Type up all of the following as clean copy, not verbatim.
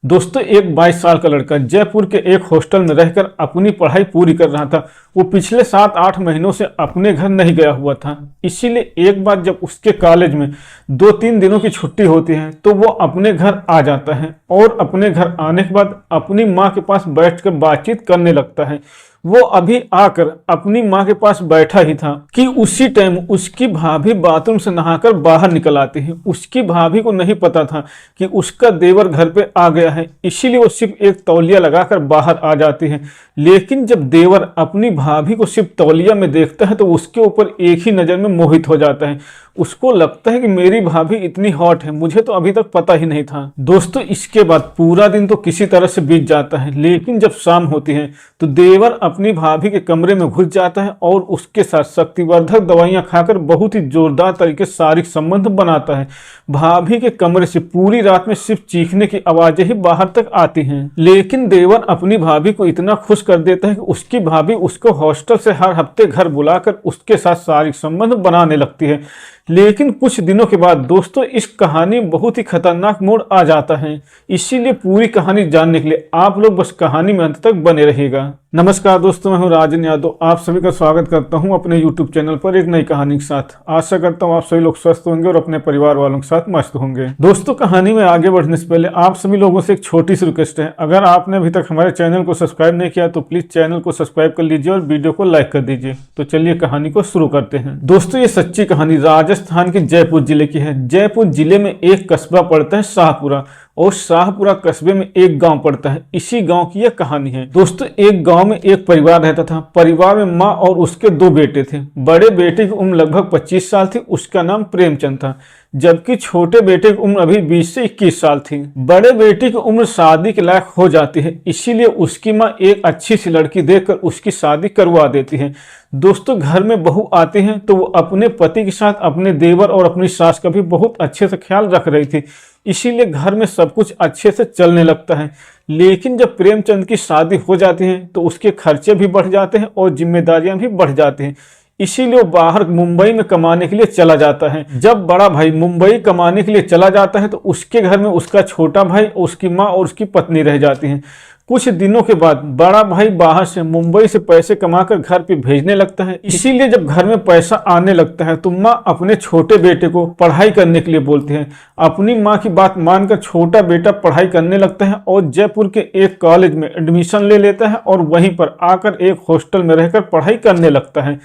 दोस्तों, एक 22 साल का लड़का जयपुर के एक हॉस्टल में रहकर अपनी पढ़ाई पूरी कर रहा था। वो पिछले 7-8 महीनों से अपने घर नहीं गया हुआ था। इसीलिए एक बार जब उसके कॉलेज में 2-3 दिनों की छुट्टी होती है तो वो अपने घर आ जाता है और अपने घर आने के बाद अपनी माँ के पास बैठकर बातचीत करने लगता है। वो अभी आकर अपनी माँ के पास बैठा ही था कि उसी टाइम उसकी भाभी बाथरूम से नहाकर बाहर निकल आती है। उसकी भाभी को नहीं पता था कि उसका देवर घर पे आ गया है, इसीलिए वो सिर्फ एक तौलिया लगाकर बाहर आ जाती है। लेकिन जब देवर अपनी भाभी को सिर्फ तौलिया में देखता है तो उसके ऊपर एक ही नज़र में मोहित हो जाता है। उसको लगता है कि मेरी भाभी इतनी हॉट है, मुझे तो अभी तक पता ही नहीं था। दोस्तों, इसके बाद पूरा दिन तो किसी तरह से बीत जाता है, लेकिन जब शाम होती है तो देवर अपनी भाभी के कमरे में घुस जाता है और उसके साथ शक्तिवर्धक दवाइयां खाकर बहुत ही जोरदार तरीके से शारीरिक संबंध बनाता है। भाभी के कमरे से पूरी रात में सिर्फ चीखने की आवाजें ही बाहर तक आती हैं। लेकिन देवर अपनी भाभी को इतना खुश कर देता है कि उसकी भाभी उसको हॉस्टल से हर हफ्ते घर बुलाकर उसके साथ शारीरिक संबंध बनाने लगती है। लेकिन कुछ दिनों के बाद दोस्तों, इस कहानी में बहुत ही खतरनाक मोड़ आ जाता है। इसीलिए पूरी कहानी जानने के लिए आप लोग बस कहानी में अंत तक बने रहिएगा। नमस्कार दोस्तों, मैं हूं राजन यादव। आप सभी का स्वागत करता हूं अपने YouTube चैनल पर एक नई कहानी के साथ। आशा करता हूं आप सभी लोग स्वस्थ होंगे और अपने परिवार वालों के साथ मस्त होंगे। दोस्तों, कहानी में आगे बढ़ने से पहले आप सभी लोगों से एक छोटी सी रिक्वेस्ट है। अगर आपने अभी तक हमारे चैनल को सब्सक्राइब नहीं किया तो प्लीज चैनल को सब्सक्राइब कर लीजिए और वीडियो को लाइक कर दीजिए। तो चलिए कहानी को शुरू करते हैं। दोस्तों, ये सच्ची कहानी राजस्थान के जयपुर जिले की है। जयपुर जिले में एक कस्बा पड़ता है शाहपुरा, और शाहपुरा कस्बे में एक गांव पड़ता है। इसी गांव की यह कहानी है। दोस्तों, एक गांव में एक परिवार रहता था। परिवार में माँ और उसके 2 बेटे थे। बड़े बेटे की उम्र लगभग 25 साल थी, उसका नाम प्रेमचंद था, जबकि छोटे बेटे की उम्र अभी 20 से 21 साल थी। बड़े बेटे की उम्र शादी के लायक हो जाती है, इसीलिए उसकी माँ एक अच्छी सी लड़की देखकर उसकी शादी करवा देती है। दोस्तों, घर में बहू आती हैं तो वो अपने पति के साथ अपने देवर और अपनी सास का भी बहुत अच्छे से ख्याल रख रही थी, इसीलिए घर में सब कुछ अच्छे से चलने लगता है। लेकिन जब प्रेमचंद की शादी हो जाती है तो उसके खर्चे भी बढ़ जाते हैं और जिम्मेदारियां भी बढ़ जाती हैं। इसीलिए वो बाहर मुंबई में कमाने के लिए चला जाता है। जब बड़ा भाई मुंबई कमाने के लिए चला जाता है तो उसके घर में उसका छोटा भाई, उसकी माँ और उसकी पत्नी रह जाती हैं। कुछ दिनों के बाद बड़ा भाई बाहर से मुंबई से पैसे कमाकर घर पे भेजने लगता है। इसीलिए जब घर में पैसा आने लगता है तो माँ अपने छोटे बेटे को पढ़ाई करने के लिए बोलती है। अपनी माँ की बात मानकर छोटा बेटा पढ़ाई करने लगता है और जयपुर के एक कॉलेज में एडमिशन ले लेता है और वहीं पर आकर एक हॉस्टल में रहकर पढ़ाई करने लगता है।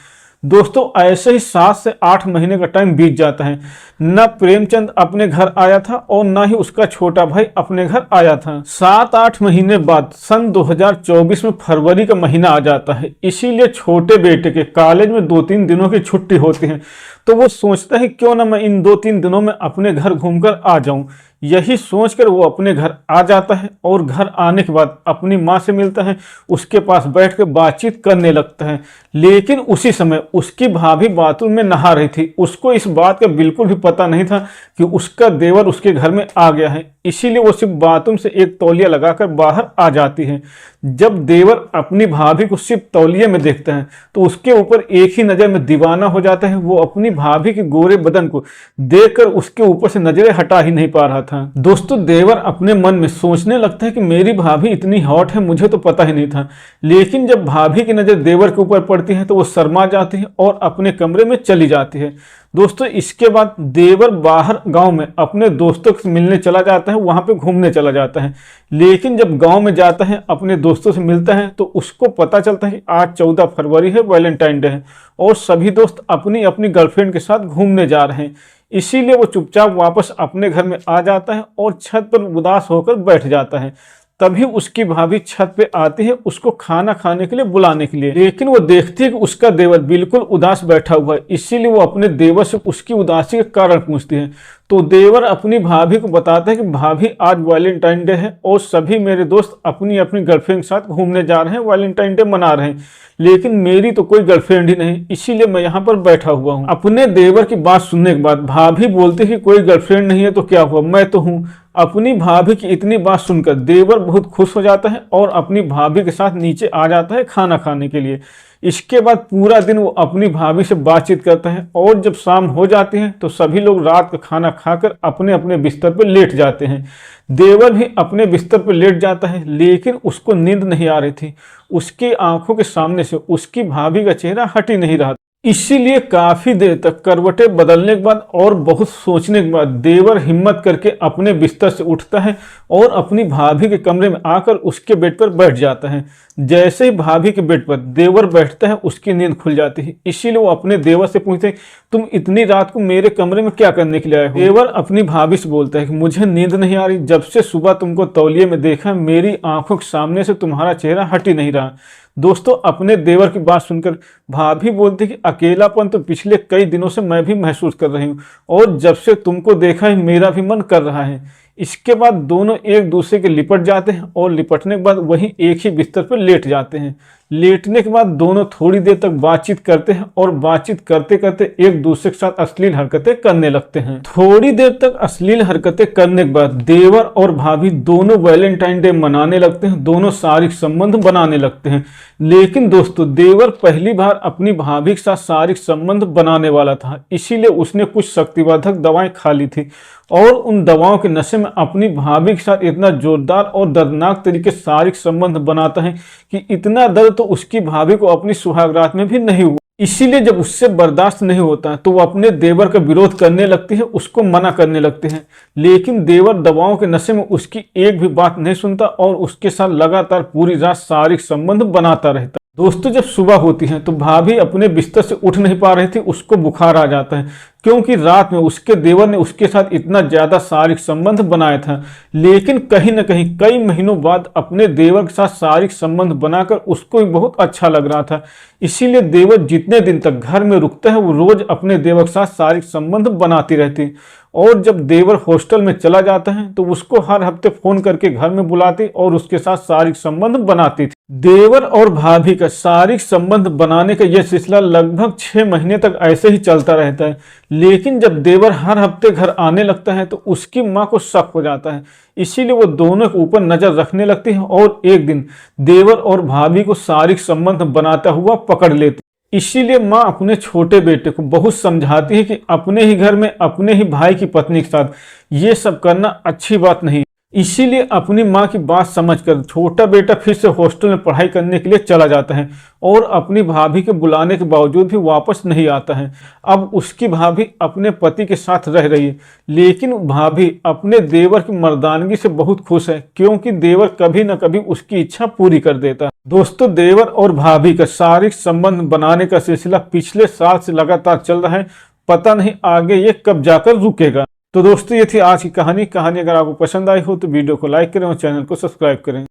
दोस्तों, ऐसे ही 7 से 8 महीने का टाइम बीत जाता है। न प्रेमचंद अपने घर आया था और न ही उसका छोटा भाई अपने घर आया था। 7-8 महीने बाद सन 2024 में फरवरी का महीना आ जाता है। इसीलिए छोटे बेटे के कॉलेज में 2-3 दिनों की छुट्टी होती है, तो वो सोचता है क्यों ना मैं इन 2-3 दिनों में अपने घर घूमकर आ जाऊं। यही सोचकर वो अपने घर आ जाता है और घर आने के बाद अपनी माँ से मिलता है, उसके पास बैठकर बातचीत करने लगता है। लेकिन उसी समय उसकी भाभी बाथरूम में नहा रही थी। उसको इस बात का बिल्कुल भी पता नहीं था कि उसका देवर उसके घर में आ गया है, इसीलिए वो सिर्फ बाथरूम से एक तौलिया लगाकर बाहर आ जाती है। जब देवर अपनी भाभी को सिर्फ तौलिए में देखता है तो उसके ऊपर एक ही नज़र में दीवाना हो जाता है। वो अपनी भाभी के गोरे बदन को देखकर उसके ऊपर से नजरें हटा ही नहीं पा रहा था। दोस्तों, देवर अपने मन में सोचने लगता है कि मेरी भाभी इतनी हॉट है, मुझे तो पता ही नहीं था। लेकिन जब भाभी की नज़र देवर के ऊपर पड़ती है तो वो शर्मा जाती है और अपने कमरे में चली जाती है। दोस्तों, इसके बाद देवर बाहर गांव में अपने दोस्तों से मिलने चला जाता है, वहां पे घूमने चला जाता है। लेकिन जब गांव में जाता है, अपने दोस्तों से मिलता है, तो उसको पता चलता है कि आज 14 फरवरी है, वैलेंटाइन डे है और सभी दोस्त अपनी अपनी गर्लफ्रेंड के साथ घूमने जा रहे हैं। इसीलिए वो चुपचाप वापस अपने घर में आ जाता है और छत पर उदास होकर बैठ जाता है। तभी उसकी भाभी छत पे आती है उसको खाना खाने के लिए बुलाने के लिए। लेकिन वो देखती है कि उसका देवर बिल्कुल उदास बैठा हुआ है, इसीलिए वो अपने देवर से उसकी उदासी के कारण पूछती है। तो देवर अपनी भाभी को बताता है कि भाभी, आज वैलेंटाइन डे है और सभी मेरे दोस्त अपनी अपनी गर्लफ्रेंड के साथ घूमने जा रहे हैं, वैलेंटाइन डे मना रहे हैं, लेकिन मेरी तो कोई गर्लफ्रेंड ही नहीं, इसीलिए मैं यहाँ पर बैठा हुआ हूँ। अपने देवर की बात सुनने के बाद भाभी बोलती है कि कोई गर्लफ्रेंड नहीं है तो क्या हुआ, मैं तो हूँ। अपनी भाभी की इतनी बात सुनकर देवर बहुत खुश हो जाता है और अपनी भाभी के साथ नीचे आ जाता है खाना खाने के लिए। इसके बाद पूरा दिन वो अपनी भाभी से बातचीत करता है और जब शाम हो जाती है तो सभी लोग रात का खाना खाकर अपने अपने बिस्तर पर लेट जाते हैं। देवर भी अपने बिस्तर पर लेट जाता है, लेकिन उसको नींद नहीं आ रही थी। उसकी आंखों के सामने से उसकी भाभी का चेहरा हट ही नहीं रहा। इसीलिए काफी देर तक करवटें बदलने के बाद और बहुत सोचने के बाद देवर हिम्मत करके अपने बिस्तर से उठता है और अपनी भाभी के कमरे में आकर उसके बेड पर बैठ जाता है। जैसे ही भाभी के बेड पर देवर बैठता है उसकी नींद खुल जाती है। इसीलिए वो अपने देवर से पूछते हैं, तुम इतनी रात को मेरे कमरे में क्या करने के लिए आए हो? देवर अपनी भाभी से बोलता है कि मुझे नींद नहीं आ रही, जब से सुबह तुमको तौलिए में देखा मेरी आंखों के सामने से तुम्हारा चेहरा हट ही नहीं रहा। दोस्तों, अपने देवर की बात सुनकर भाभी बोलती कि अकेलापन तो पिछले कई दिनों से मैं भी महसूस कर रही हूँ और जब से तुमको देखा है मेरा भी मन कर रहा है। इसके बाद दोनों एक दूसरे के लिपट जाते हैं और लिपटने के बाद वहीं एक ही बिस्तर पर लेट जाते हैं। लेटने के बाद दोनों थोड़ी देर तक बातचीत करते हैं और बातचीत करते करते एक दूसरे के साथ अश्लील हरकतें करने लगते हैं। थोड़ी देर तक अश्लील हरकतें करने के बाद देवर और भाभी दोनों वैलेंटाइन डे मनाने लगते हैं, दोनों शारीरिक संबंध बनाने लगते हैं। लेकिन दोस्तों, देवर पहली बार अपनी भाभी के साथ शारीरिक संबंध बनाने वाला था, इसीलिए उसने कुछ शक्तिवर्धक दवाएं खा ली थी और उन दवाओं के नशे में अपनी भाभी के साथ इतना जोरदार और दर्दनाक तरीके से शारीरिक संबंध बनाता है कि इतना दर्द तो उसकी भाभी को अपनी सुहागरात में भी नहीं हुआ। इसीलिए जब उससे बर्दाश्त नहीं होता तो वो अपने देवर का विरोध करने लगती है, उसको मना करने लगते हैं। लेकिन देवर दवाओं के नशे में उसकी एक भी बात नहीं सुनता और उसके साथ लगातार पूरी रात शारीरिक संबंध बनाता रहता। दोस्तों, जब सुबह होती है तो भाभी अपने बिस्तर से उठ नहीं पा रही थी, उसको बुखार आ जाता है क्योंकि रात में उसके देवर ने उसके साथ इतना ज्यादा शारीरिक संबंध बनाया था। लेकिन कहीं न कहीं कई महीनों बाद अपने देवर के साथ शारीरिक संबंध बनाकर उसको भी बहुत अच्छा लग रहा था। इसीलिए देवर जितने दिन तक घर में रुकता है वो रोज अपने देवर के साथ शारीरिक संबंध बनाती रहती और जब देवर हॉस्टल में चला जाता है तो उसको हर हफ्ते फोन करके घर में बुलाती और उसके साथ शारीरिक संबंध बनाती थी। देवर और भाभी का शारीरिक संबंध बनाने का यह सिलसिला लगभग 6 महीने तक ऐसे ही चलता रहता है। लेकिन जब देवर हर हफ्ते घर आने लगता है तो उसकी माँ को शक हो जाता है, इसीलिए वो दोनों के ऊपर नजर रखने लगती है और एक दिन देवर और भाभी को शारीरिक संबंध बनाता हुआ पकड़ लेती। इसीलिए माँ अपने छोटे बेटे को बहुत समझाती है कि अपने ही घर में अपने ही भाई की पत्नी के साथ ये सब करना अच्छी बात नहीं। इसीलिए अपनी माँ की बात समझकर छोटा बेटा फिर से हॉस्टल में पढ़ाई करने के लिए चला जाता है और अपनी भाभी के बुलाने के बावजूद भी वापस नहीं आता है। अब उसकी भाभी अपने पति के साथ रह रही है, लेकिन भाभी अपने देवर की मर्दानगी से बहुत खुश है क्योंकि देवर कभी न कभी उसकी इच्छा पूरी कर देता है। दोस्तों, देवर और भाभी का शारीरिक संबंध बनाने का सिलसिला पिछले साल से लगातार चल रहा है, पता नहीं आगे ये कब जाकर रुकेगा। तो दोस्तों, ये थी आज की कहानी। अगर आपको पसंद आई हो तो वीडियो को लाइक करें और चैनल को सब्सक्राइब करें।